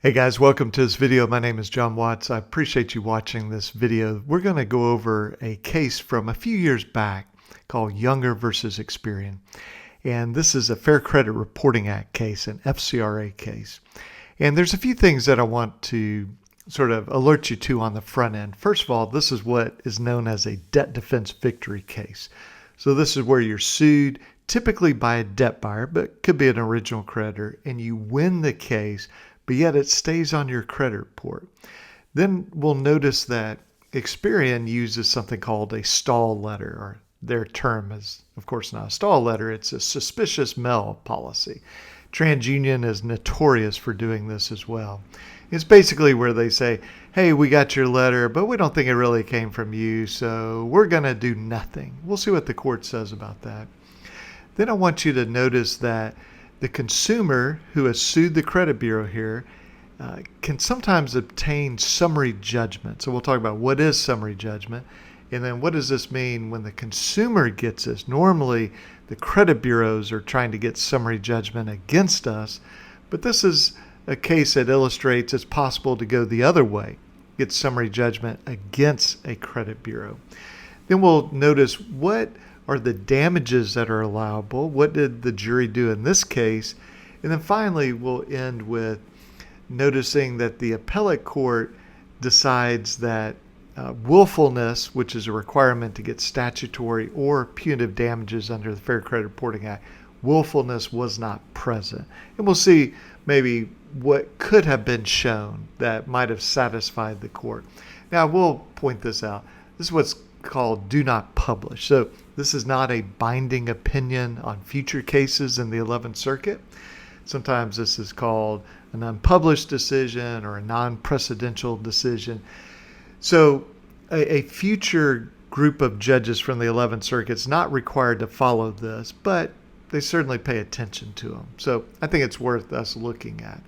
Hey guys, welcome to this video. My name is John Watts. I appreciate you watching this video. We're going to go over a case from a few years back called Younger versus Experian. And this is a Fair Credit Reporting Act case, an FCRA case. And there's a few things that I want to sort of alert you to on the front end. First of all, this is what is known as a debt defense victory case. So this is where you're sued typically by a debt buyer, but could be an original creditor, and you win the case, but yet it stays on your credit report. Then we'll notice that Experian uses something called a stall letter, or their term is, of course, not a stall letter, it's a suspicious mail policy. TransUnion is notorious for doing this as well. It's basically where they say, hey, we got your letter, but we don't think it really came from you, so we're going to do nothing. We'll see what the court says about that. Then I want you to notice that the consumer who has sued the credit bureau here can sometimes obtain summary judgment. So we'll talk about what is summary judgment, and then what does this mean when the consumer gets this. Normally, the credit bureaus are trying to get summary judgment against us, but this is a case that illustrates it's possible to go the other way, get summary judgment against a credit bureau. Then we'll notice what are the damages that are allowable, what did the jury do in this case, and then finally we'll end with noticing that the appellate court decides that willfulness, which is a requirement to get statutory or punitive damages under the Fair Credit Reporting Act, willfulness was not present. And we'll see maybe what could have been shown that might have satisfied the court. Now, we'll point this out. This is what's called do not publish. So this is not a binding opinion on future cases in the 11th Circuit. Sometimes this is called an unpublished decision or a non-precedential decision. So a future group of judges from the 11th Circuit is not required to follow this, but they certainly pay attention to them. So I think it's worth us looking at.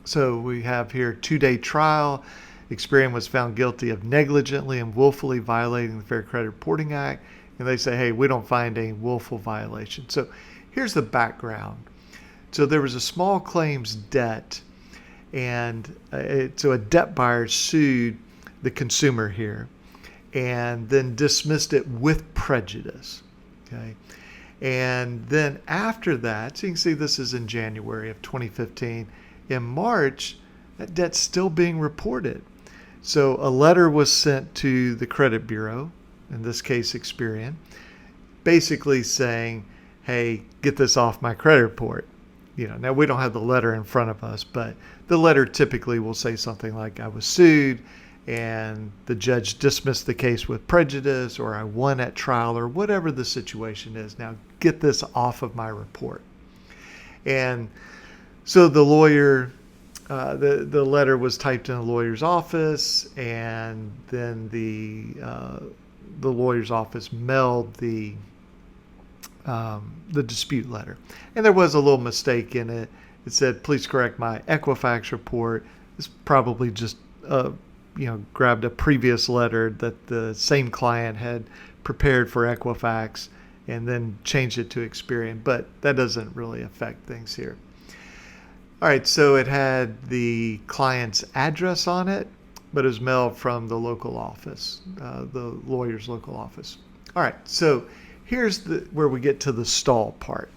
So we have here 2-day trial. Experian was found guilty of negligently and willfully violating the Fair Credit Reporting Act. And they say, hey, we don't find any willful violation. So here's the background. So there was a small claims debt, and so a debt buyer sued the consumer here and then dismissed it with prejudice. Okay. And then after that, so you can see this is in January of 2015. In March, that debt's still being reported. So a letter was sent to the credit bureau, in this case Experian, basically saying, hey, get this off my credit report. Now we don't have the letter in front of us, but the letter typically will say something like, I was sued and the judge dismissed the case with prejudice, or I won at trial, or whatever the situation is. Now get this off of my report. And so the lawyer, the letter was typed in the lawyer's office, and then the lawyer's office mailed the dispute letter. And there was a little mistake in it. It said, please correct my Equifax report. It's probably just grabbed a previous letter that the same client had prepared for Equifax and then changed it to Experian, but that doesn't really affect things here. All right, so it had the client's address on it, but it was mailed from the local office, the lawyer's local office. All right, so here's where we get to the stall part.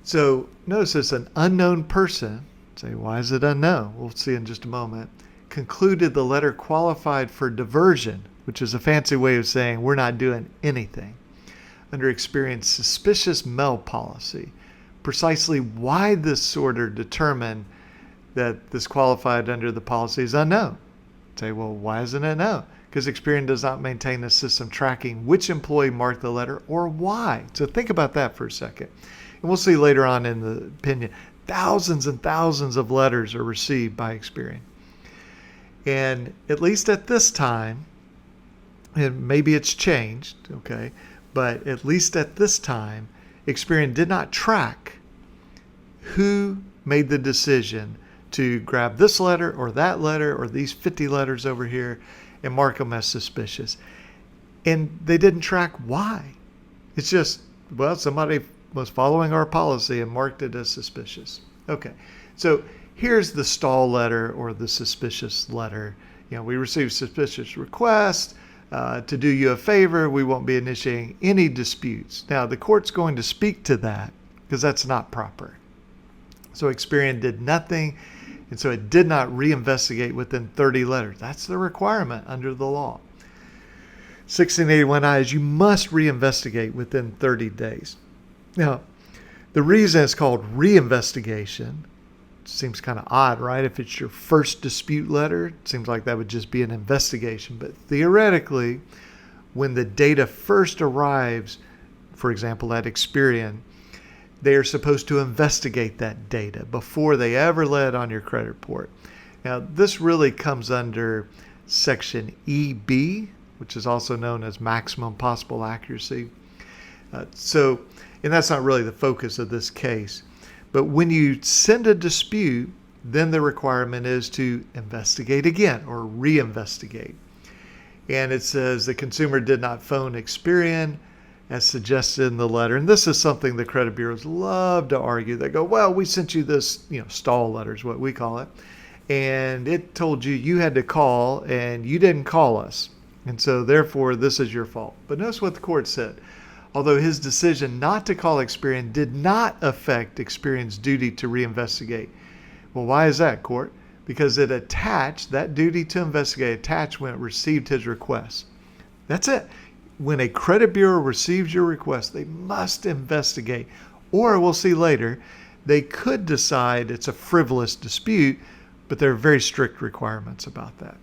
So notice this, an unknown person, say, why is it unknown? We'll see in just a moment, concluded the letter qualified for diversion, which is a fancy way of saying we're not doing anything, under Experian's suspicious mail policy. Precisely why this order determined that this qualified under the policy is unknown. Say, well, why isn't it known? Because Experian does not maintain a system tracking which employee marked the letter or why. So think about that for a second. And we'll see later on in the opinion, thousands and thousands of letters are received by Experian. And at least at this time, and maybe it's changed, okay, but at least at this time, Experian did not track who made the decision to grab this letter or that letter or these 50 letters over here and mark them as suspicious. And they didn't track why. It's just, well, somebody was following our policy and marked it as suspicious. Okay, so here's the stall letter or the suspicious letter. We received suspicious request to do you a favor. We won't be initiating any disputes. Now, the court's going to speak to that because that's not proper. So Experian did nothing, and so it did not reinvestigate within 30 letters. That's the requirement under the law. 1681I is you must reinvestigate within 30 days. Now, the reason it's called reinvestigation seems kind of odd, right? If it's your first dispute letter, it seems like that would just be an investigation. But theoretically, when the data first arrives, for example, at Experian, they are supposed to investigate that data before they ever lay it on your credit report. Now, this really comes under Section EB, which is also known as maximum possible accuracy. And that's not really the focus of this case. But when you send a dispute, then the requirement is to investigate again or reinvestigate. And it says the consumer did not phone Experian as suggested in the letter. And this is something the credit bureaus love to argue. They go, well, we sent you this, stall letter is what we call it. And it told you had to call and you didn't call us. And so therefore, this is your fault. But notice what the court said. Although his decision not to call Experian did not affect Experian's duty to reinvestigate. Well, why is that, court? Because it attached, that duty to investigate attached when it received his request. That's it. When a credit bureau receives your request, they must investigate. Or we'll see later, they could decide it's a frivolous dispute, but there are very strict requirements about that.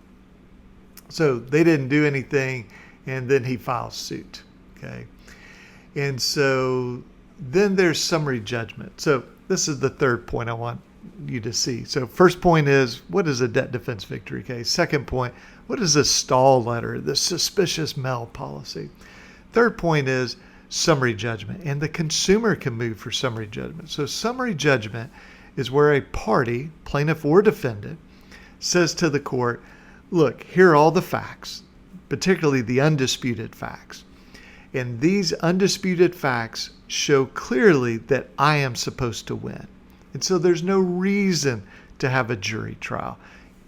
So they didn't do anything, and then he files suit. Okay. And so then there's summary judgment. So this is the third point I want you to see. So first point is, what is a debt defense victory case? Second point, what is a stall letter, the suspicious mail policy? Third point is summary judgment, and the consumer can move for summary judgment. So summary judgment is where a party, plaintiff or defendant, says to the court, look, here are all the facts, particularly the undisputed facts. And these undisputed facts show clearly that I am supposed to win. And so there's no reason to have a jury trial.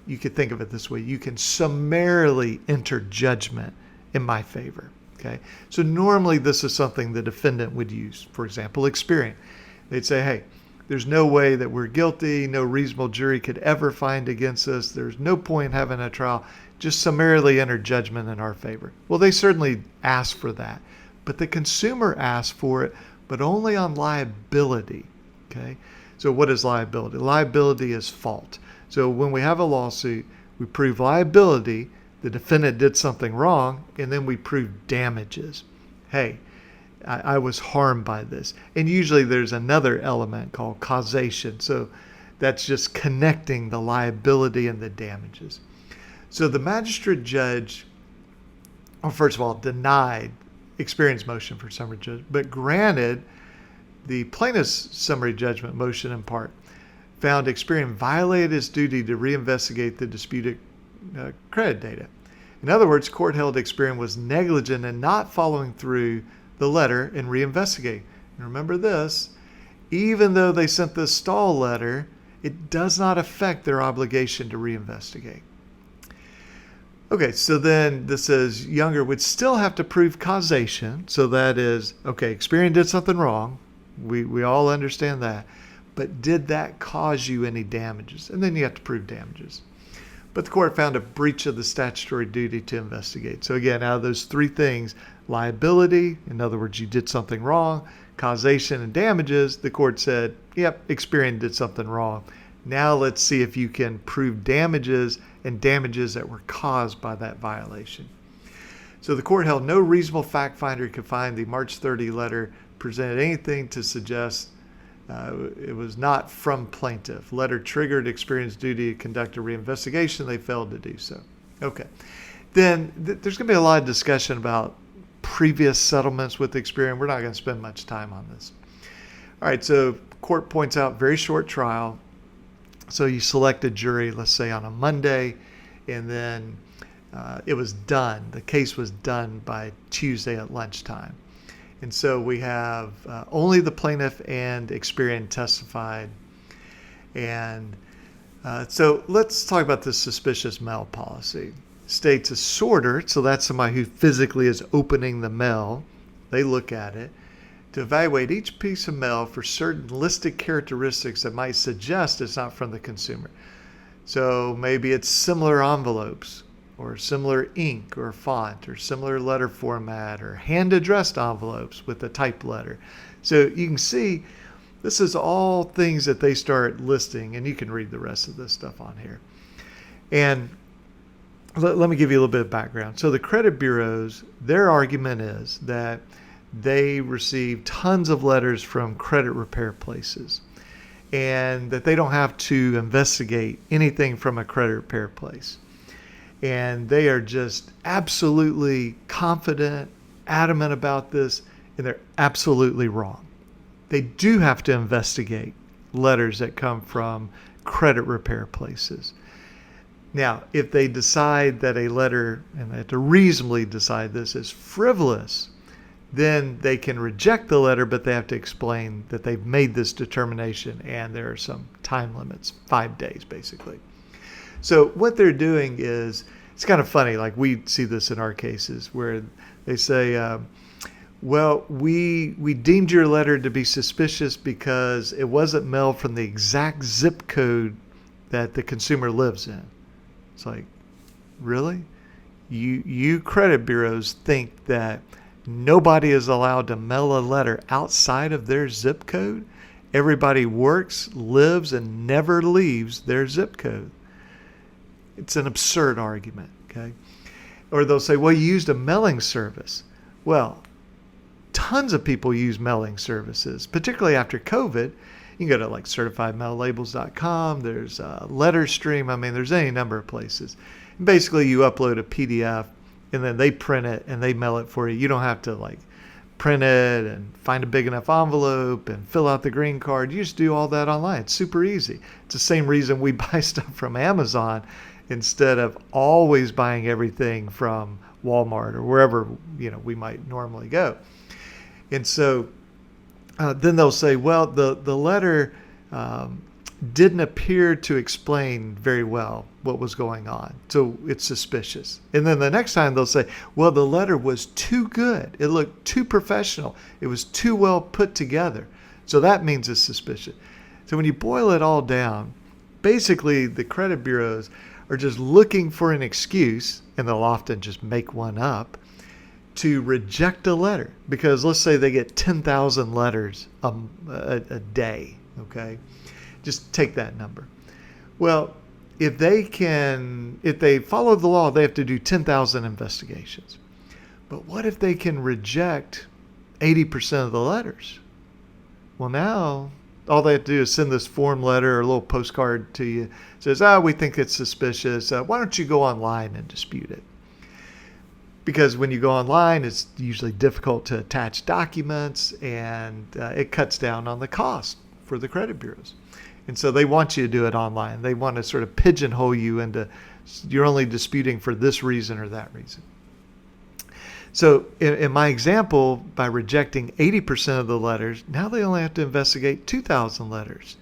You could think of it this way. You can summarily enter judgment in my favor. Okay. So normally this is something the defendant would use. For example, Experian. They'd say, hey, there's no way that we're guilty. No reasonable jury could ever find against us. There's no point in having a trial. Just summarily enter judgment in our favor. Well, they certainly asked for that. But the consumer asked for it, but only on liability. Okay. So what is liability? Liability is fault. So when we have a lawsuit, we prove liability, the defendant did something wrong, and then we prove damages. Hey, I was harmed by this. And usually there's another element called causation. So that's just connecting the liability and the damages. So the magistrate judge, first of all, denied Experian's motion for summary judgment, but granted the plaintiff's summary judgment motion in part, found Experian violated its duty to reinvestigate the disputed credit data. In other words, court held Experian was negligent in not following through the letter and reinvestigating. And remember this, even though they sent this stall letter, it does not affect their obligation to reinvestigate. Okay, so then this says Younger would still have to prove causation. So that is, okay, Experian did something wrong. We all understand that. But did that cause you any damages? And then you have to prove damages. But the court found a breach of the statutory duty to investigate. So again, out of those three things, liability, in other words, you did something wrong, causation and damages, the court said, yep, Experian did something wrong. Now let's see if you can prove damages and damages that were caused by that violation. So the court held no reasonable fact finder could find the March 30 letter presented anything to suggest it was not from plaintiff. Letter triggered Experian's duty to conduct a reinvestigation. They failed to do so. Okay. Then there's going to be a lot of discussion about previous settlements with Experian. We're not going to spend much time on this. All right. So court points out very short trial. So you select a jury, let's say on a Monday, and then it was done. The case was done by Tuesday at lunchtime. And so we have only the plaintiff and Experian testified. And So let's talk about this suspicious mail policy. States a sorter, so that's somebody who physically is opening the mail. They look at it to evaluate each piece of mail for certain listed characteristics that might suggest it's not from the consumer. So maybe it's similar envelopes, or similar ink or font, or similar letter format, or hand-addressed envelopes with a typed letter. So you can see this is all things that they start listing, and you can read the rest of this stuff on here. And let me give you a little bit of background. So the credit bureaus, their argument is that they receive tons of letters from credit repair places, and that they don't have to investigate anything from a credit repair place. And they are just absolutely confident, adamant about this, and they're absolutely wrong. They do have to investigate letters that come from credit repair places. Now, if they decide that a letter, and they have to reasonably decide this, is frivolous, then they can reject the letter, but they have to explain that they've made this determination, and there are some time limits, 5 days basically. So what they're doing is, it's kind of funny, like we see this in our cases where they say, well, we deemed your letter to be suspicious because it wasn't mailed from the exact zip code that the consumer lives in. It's like, really? You credit bureaus think that nobody is allowed to mail a letter outside of their zip code? Everybody works, lives, and never leaves their zip code. It's an absurd argument, okay? Or they'll say, well, you used a mailing service. Well, tons of people use mailing services, particularly after COVID. You can go to like certifiedmaillabels.com. There's Letterstream. I mean, there's any number of places. And basically, you upload a PDF, and then they print it, and they mail it for you. You don't have to like print it and find a big enough envelope and fill out the green card. You just do all that online. It's super easy. It's the same reason we buy stuff from Amazon instead of always buying everything from Walmart or wherever we might normally go. And so then they'll say, well, the letter didn't appear to explain very well what was going on, so it's suspicious. And then the next time they'll say, well, the letter was too good. It looked too professional. It was too well put together. So that means it's suspicious. So when you boil it all down, basically the credit bureaus are just looking for an excuse, and they'll often just make one up, to reject a letter. Because let's say they get 10,000 letters a day, okay? Just take that number. Well, if they follow the law, they have to do 10,000 investigations. But what if they can reject 80% of the letters? Well, now all they have to do is send this form letter or a little postcard to you. It says, we think it's suspicious. Why don't you go online and dispute it? Because when you go online, it's usually difficult to attach documents, and it cuts down on the cost for the credit bureaus. And so they want you to do it online. They want to sort of pigeonhole you into, you're only disputing for this reason or that reason. So in my example, by rejecting 80% of the letters, now they only have to investigate 2,000 letters.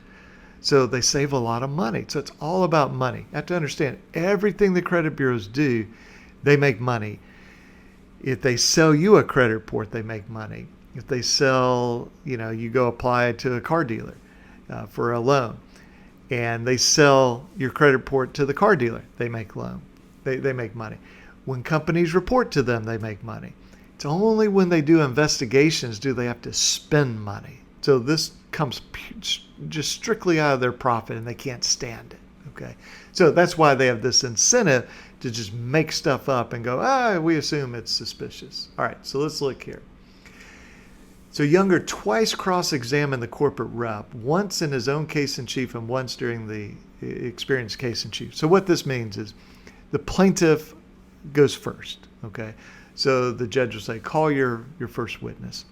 So they save a lot of money. So it's all about money. You have to understand, everything the credit bureaus do, they make money. If they sell you a credit report, they make money. If they sell, you go apply to a car dealer for a loan, and they sell your credit report to the car dealer, they make loan. They make money. When companies report to them, they make money. It's only when they do investigations do they have to spend money. So this comes just strictly out of their profit, and they can't stand it. Okay, so that's why they have this incentive to just make stuff up and go, we assume it's suspicious. All right, so let's look here. So Younger twice cross-examined the corporate rep, once in his own case in chief and once during the Experian's case in chief. So what this means is the plaintiff goes first, okay? So the judge will say, call your first witness.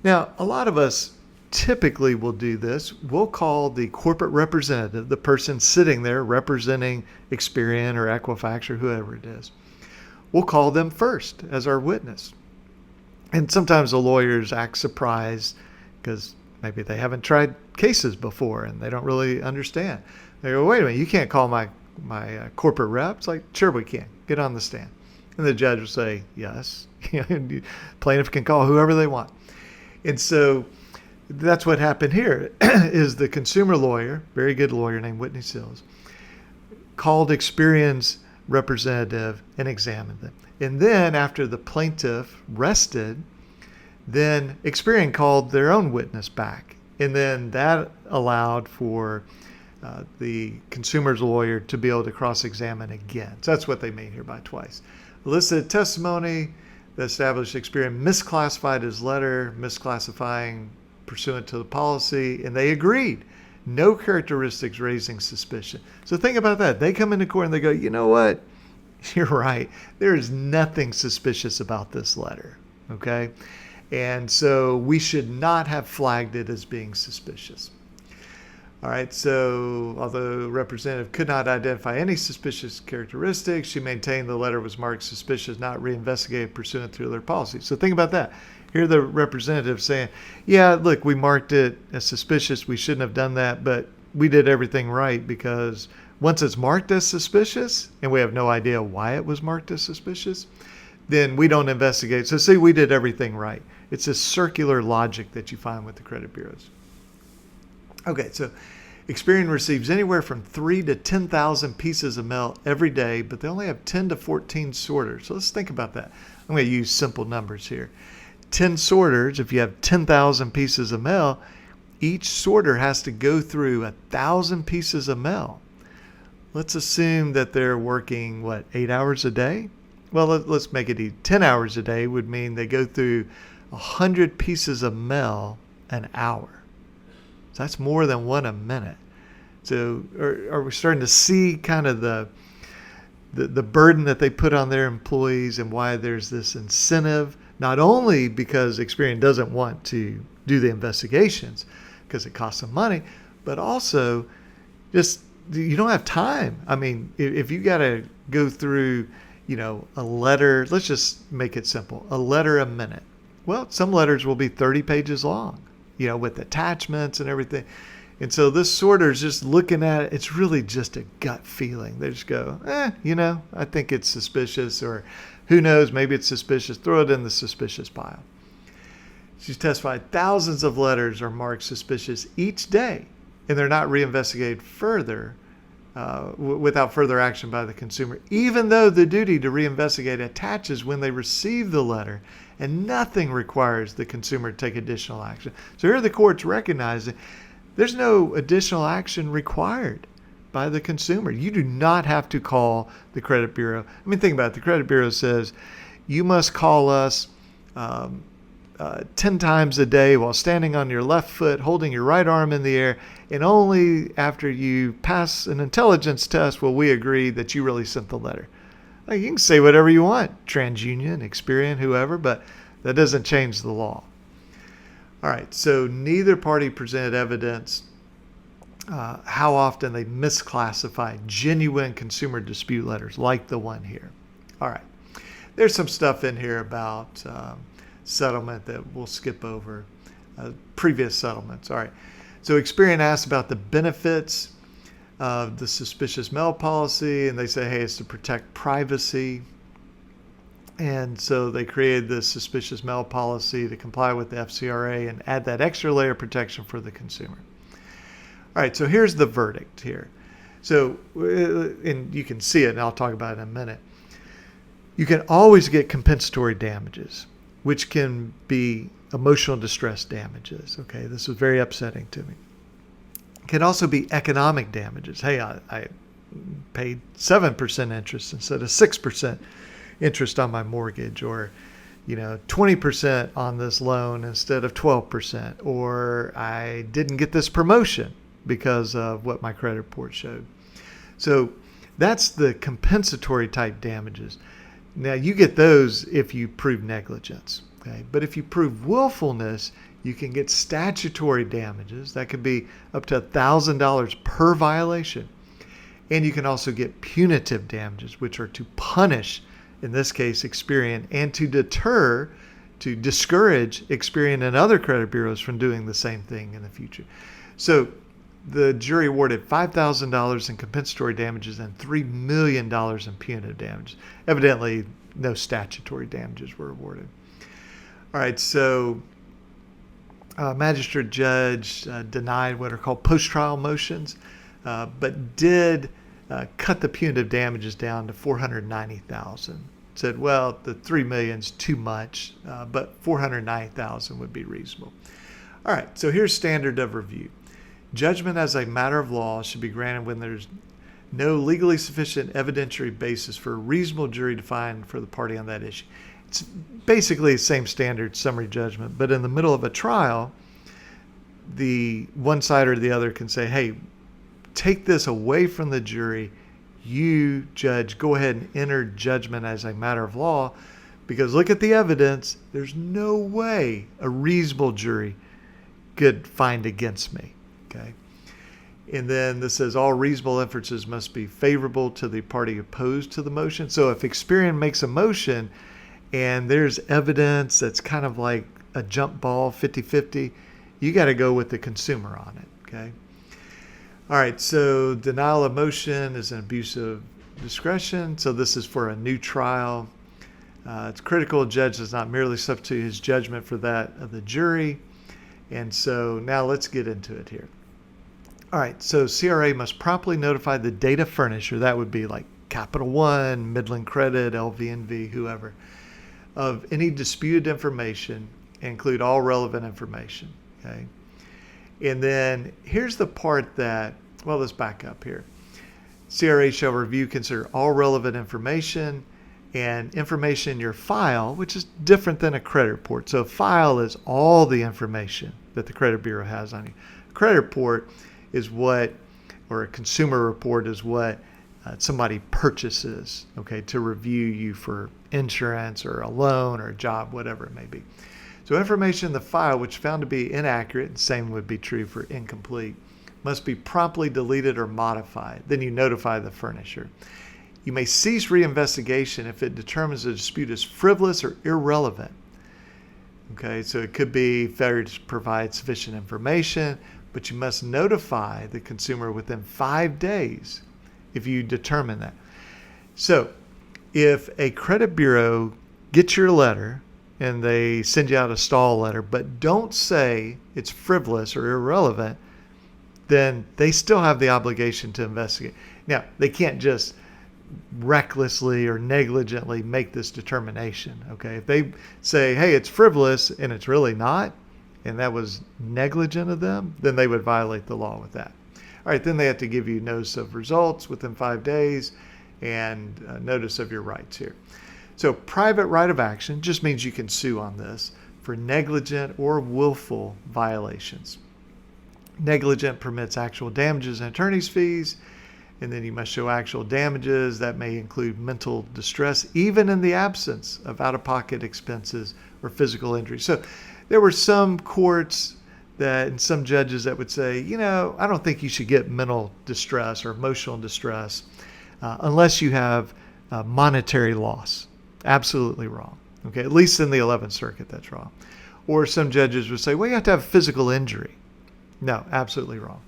Now, a lot of us typically will do this. We'll call the corporate representative, the person sitting there representing Experian or Equifax or whoever it is. We'll call them first as our witness. And sometimes the lawyers act surprised because maybe they haven't tried cases before and they don't really understand. They go, wait a minute, you can't call my corporate rep. It's like, sure we can. Get on the stand. And the judge will say, yes. Plaintiff can call whoever they want. And so that's what happened here is the consumer lawyer, very good lawyer named Whitney Sills, called Experian's representative and examined them. And then after the plaintiff rested, then Experian called their own witness back. And then that allowed for the consumer's lawyer to be able to cross-examine again. So that's what they mean here by twice. Elicited testimony that established Experian misclassified his letter, misclassifying pursuant to the policy, and they agreed. No characteristics raising suspicion. So think about that. They come into court and they go, you know what? You're right. There is nothing suspicious about this letter. Okay? And so we should not have flagged it as being suspicious. All right, so although the representative could not identify any suspicious characteristics, she maintained the letter was marked suspicious, not reinvestigated pursuant to their policy. So think about that. Here the representative saying, yeah, look, we marked it as suspicious. We shouldn't have done that, but we did everything right because once it's marked as suspicious and we have no idea why it was marked as suspicious, then we don't investigate. So see, we did everything right. It's a circular logic that you find with the credit bureaus. Okay, so Experian receives anywhere from 3 to 10,000 pieces of mail every day, but they only have 10 to 14 sorters. So let's think about that. I'm going to use simple numbers here. 10 sorters, if you have 10,000 pieces of mail, each sorter has to go through 1,000 pieces of mail. Let's assume that they're working, 8 hours a day? Well, let's make it 10 hours a day would mean they go through 100 pieces of mail an hour. So that's more than one a minute. So are we starting to see kind of the burden that they put on their employees and why there's this incentive, not only because Experian doesn't want to do the investigations because it costs them money, but also just you don't have time. I mean, if you got to go through, a letter, let's just make it simple, a letter a minute. Well, some letters will be 30 pages long, with attachments and everything. And so this sorter is just looking at it. It's really just a gut feeling. They just go, I think it's suspicious, or who knows, maybe it's suspicious. Throw it in the suspicious pile. She's testified thousands of letters are marked suspicious each day, and they're not reinvestigated further without further action by the consumer, even though the duty to reinvestigate attaches when they receive the letter, and nothing requires the consumer to take additional action. So here the court's recognizing there's no additional action required by the consumer. You do not have to call the credit bureau. I mean, think about it. The credit bureau says you must call us 10 times a day while standing on your left foot, holding your right arm in the air, and only after you pass an intelligence test will we agree that you really sent the letter. You can say whatever you want, TransUnion, Experian, whoever, but that doesn't change the law. All right, so neither party presented evidence how often they misclassify genuine consumer dispute letters like the one here. All right, there's some stuff in here about settlement that we'll skip over, previous settlements. All right, so Experian asked about the benefits of the suspicious mail policy, and they say, hey, it's to protect privacy. And so they created this suspicious mail policy to comply with the FCRA and add that extra layer of protection for the consumer. All right, so here's the verdict here. So, and you can see it, and I'll talk about it in a minute. You can always get compensatory damages, which can be emotional distress damages. Okay, this was very upsetting to me. Can also be economic damages. Hey, I paid 7% interest instead of 6% interest on my mortgage, or 20% on this loan instead of 12%, or I didn't get this promotion because of what my credit report showed. So that's the compensatory type damages. Now you get those if you prove negligence. Okay, but if you prove willfulness, you can get statutory damages. That could be up to $1,000 per violation. And you can also get punitive damages, which are to punish, in this case, Experian, and to discourage Experian and other credit bureaus from doing the same thing in the future. So the jury awarded $5,000 in compensatory damages and $3 million in punitive damages. Evidently, no statutory damages were awarded. All right, so magistrate judge denied what are called post-trial motions, but did cut the punitive damages down to $490,000. Said, well, the $3 million's too much, but $490,000 would be reasonable. All right, so here's standard of review. Judgment as a matter of law should be granted when there's no legally sufficient evidentiary basis for a reasonable jury to find for the party on that issue. It's basically the same standard summary judgment, but in the middle of a trial, the one side or the other can say, hey, take this away from the jury. You, judge, go ahead and enter judgment as a matter of law, because look at the evidence. There's no way a reasonable jury could find against me. Okay. And then this says all reasonable inferences must be favorable to the party opposed to the motion. So if Experian makes a motion and there's evidence that's kind of like a jump ball, 50-50, you got to go with the consumer on it. Okay. All right, so denial of motion is an abuse of discretion. So this is for a new trial. It's critical a judge does not merely substitute his judgment for that of the jury. And so now let's get into it here. All right, so CRA must promptly notify the data furnisher, that would be like Capital One, Midland Credit, LVNV, whoever, of any disputed information and include all relevant information. Okay. And then here's the part that, well, let's back up here. CRA shall review, consider all relevant information and information in your file, which is different than a credit report. So a file is all the information that the credit bureau has on you. A credit report is what, or a consumer report is what somebody purchases, okay, to review you for insurance or a loan or a job, whatever it may be. So information in the file which found to be inaccurate, and same would be true for incomplete, must be promptly deleted or modified. Then you notify the furnisher. You may cease reinvestigation if it determines the dispute is frivolous or irrelevant. Okay, so it could be failure to provide sufficient information, but you must notify the consumer within 5 days if you determine that. So if a credit bureau gets your letter and they send you out a stall letter, but don't say it's frivolous or irrelevant, then they still have the obligation to investigate. Now, they can't just recklessly or negligently make this determination, okay? If they say, hey, it's frivolous and it's really not, and that was negligent of them, then they would violate the law with that. All right, then they have to give you notice of results within 5 days and notice of your rights here. So private right of action just means you can sue on this for negligent or willful violations. Negligent permits actual damages and attorney's fees, and then you must show actual damages. That may include mental distress, even in the absence of out-of-pocket expenses or physical injury. So there were some courts that, and some judges that would say, you know, I don't think you should get mental distress or emotional distress unless you have monetary loss. Absolutely wrong. Okay, at least in the 11th Circuit, that's wrong. Or some judges would say, well, you have to have physical injury. No, absolutely wrong.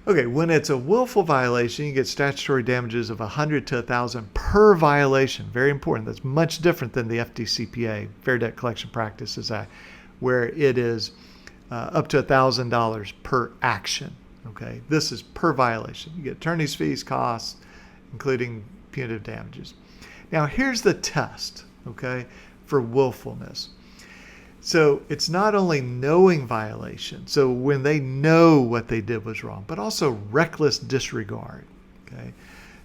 Okay, when it's a willful violation, you get statutory damages of $100 to $1,000 per violation. Very important. That's much different than the FDCPA, Fair Debt Collection Practices Act, where it is up to $1,000 per action. Okay, this is per violation. You get attorney's fees, costs, including punitive damages. Now, here's the test, okay, for willfulness. So it's not only knowing violation, so when they know what they did was wrong, but also reckless disregard. Okay,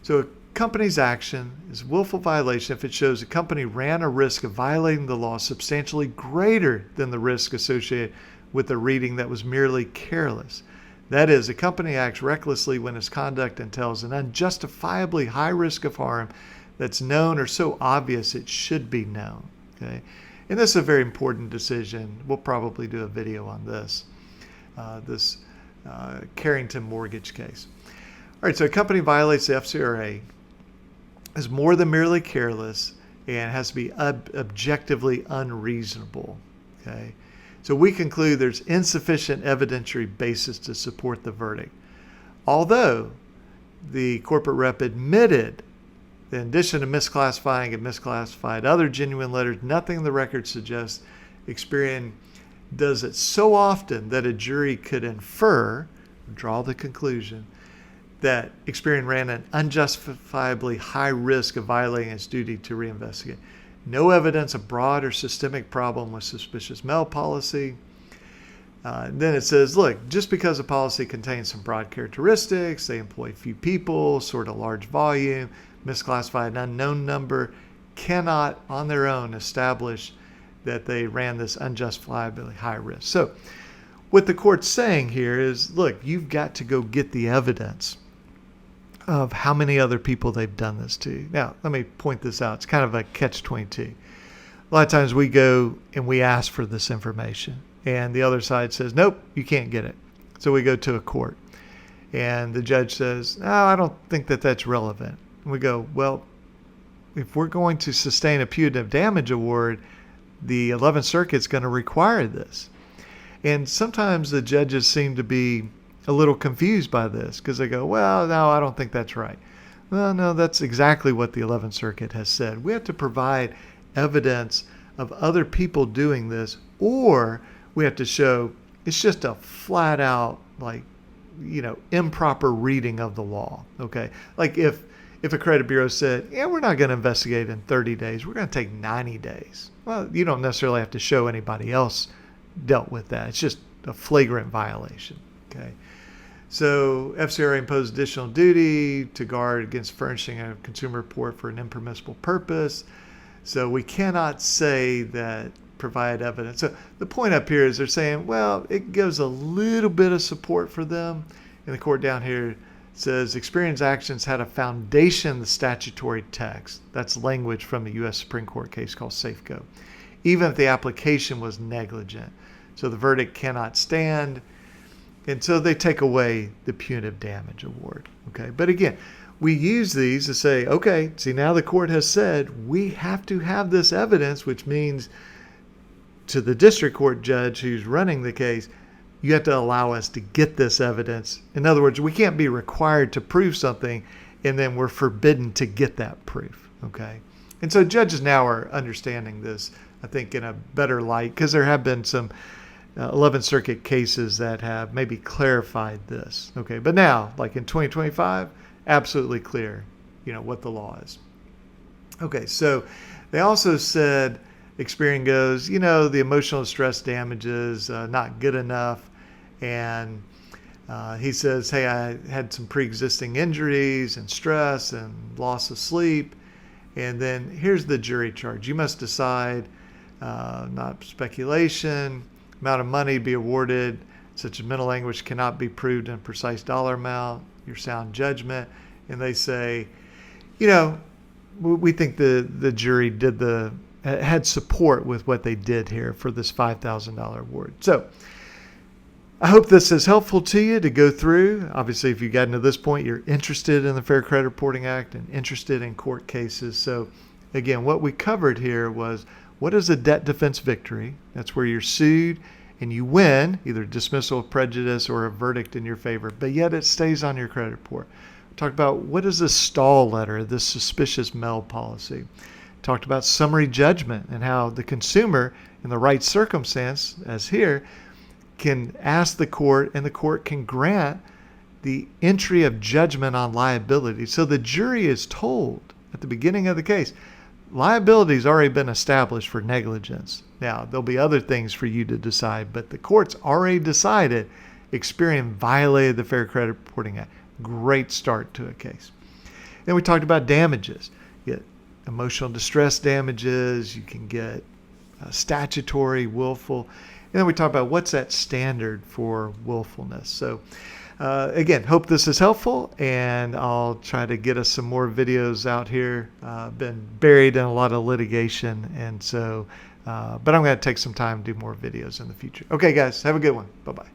so a company's action is willful violation if it shows the company ran a risk of violating the law substantially greater than the risk associated with a reading that was merely careless. That is, a company acts recklessly when its conduct entails an unjustifiably high risk of harm that's known or so obvious it should be known. Okay. And this is a very important decision. We'll probably do a video on this, Carrington mortgage case. All right, so a company violates the FCRA, is more than merely careless, and has to be objectively unreasonable. Okay, So we conclude there's insufficient evidentiary basis to support the verdict. Although the corporate rep admitted that in addition to misclassifying and misclassified other genuine letters, nothing in the record suggests Experian does it so often that a jury could infer, draw the conclusion, that Experian ran an unjustifiably high risk of violating its duty to reinvestigate. No evidence of broad or systemic problem with suspicious mail policy. Then it says, look, just because a policy contains some broad characteristics, they employ few people, sort of large volume, misclassify an unknown number, cannot on their own establish that they ran this unjustifiably high risk. So what the court's saying here is, look, you've got to go get the evidence of how many other people they've done this to. Now, let me point this out. It's kind of a catch-22. A lot of times we go and we ask for this information, and the other side says, nope, you can't get it. So we go to a court, and the judge says, no, I don't think that that's relevant. And we go, well, if we're going to sustain a punitive damage award, the 11th Circuit's going to require this. And sometimes the judges seem to be a little confused by this because they go, well, no, I don't think that's right. Well, no, that's exactly what the 11th Circuit has said. We have to provide evidence of other people doing this, or we have to show it's just a flat out, improper reading of the law. Okay. Like if a credit bureau said, yeah, we're not going to investigate in 30 days, we're going to take 90 days. Well, you don't necessarily have to show anybody else dealt with that. It's just a flagrant violation. Okay. So FCRA imposed additional duty to guard against furnishing a consumer report for an impermissible purpose. So we cannot say that provide evidence. So the point up here is they're saying, well, it gives a little bit of support for them. And the court down here says Experian's actions had a foundation in the statutory text. That's language from the U.S. Supreme Court case called Safeco, even if the application was negligent. So the verdict cannot stand. And so they take away the punitive damage award. Okay. But again, we use these to say, okay, see, now the court has said we have to have this evidence, which means to the district court judge who's running the case, you have to allow us to get this evidence. In other words, we can't be required to prove something and then we're forbidden to get that proof. Okay. And so judges now are understanding this, I think, in a better light because there have been some 11th Circuit cases that have maybe clarified this. Okay. But now, like in 2025, absolutely clear, what the law is. Okay. So they also said, Experian goes, the emotional distress damages, not good enough. And he says, hey, I had some pre-existing injuries and stress and loss of sleep. And then here's the jury charge. You must decide, not speculation, amount of money to be awarded, such as mental anguish cannot be proved in a precise dollar amount, your sound judgment. And they say, we think the jury had support with what they did here for this $5,000 award. So I hope this is helpful to you to go through. Obviously, if you got into this point, you're interested in the Fair Credit Reporting Act and interested in court cases. So again, what we covered here was, what is a debt defense victory? That's where you're sued and you win, either dismissal of prejudice or a verdict in your favor, but yet it stays on your credit report. We talked about what is a stall letter, this suspicious mail policy. Talked about summary judgment and how the consumer, in the right circumstance, as here, can ask the court and the court can grant the entry of judgment on liability. So the jury is told at the beginning of the case, liability has already been established for negligence. Now, there'll be other things for you to decide, but the court's already decided Experian violated the Fair Credit Reporting Act. Great start to a case. Then we talked about damages. You get emotional distress damages. You can get statutory, willful. And then we talked about what's that standard for willfulness. So again, hope this is helpful, and I'll try to get us some more videos out here. Been buried in a lot of litigation, and so, but I'm going to take some time to do more videos in the future. Okay, guys, have a good one. Bye-bye.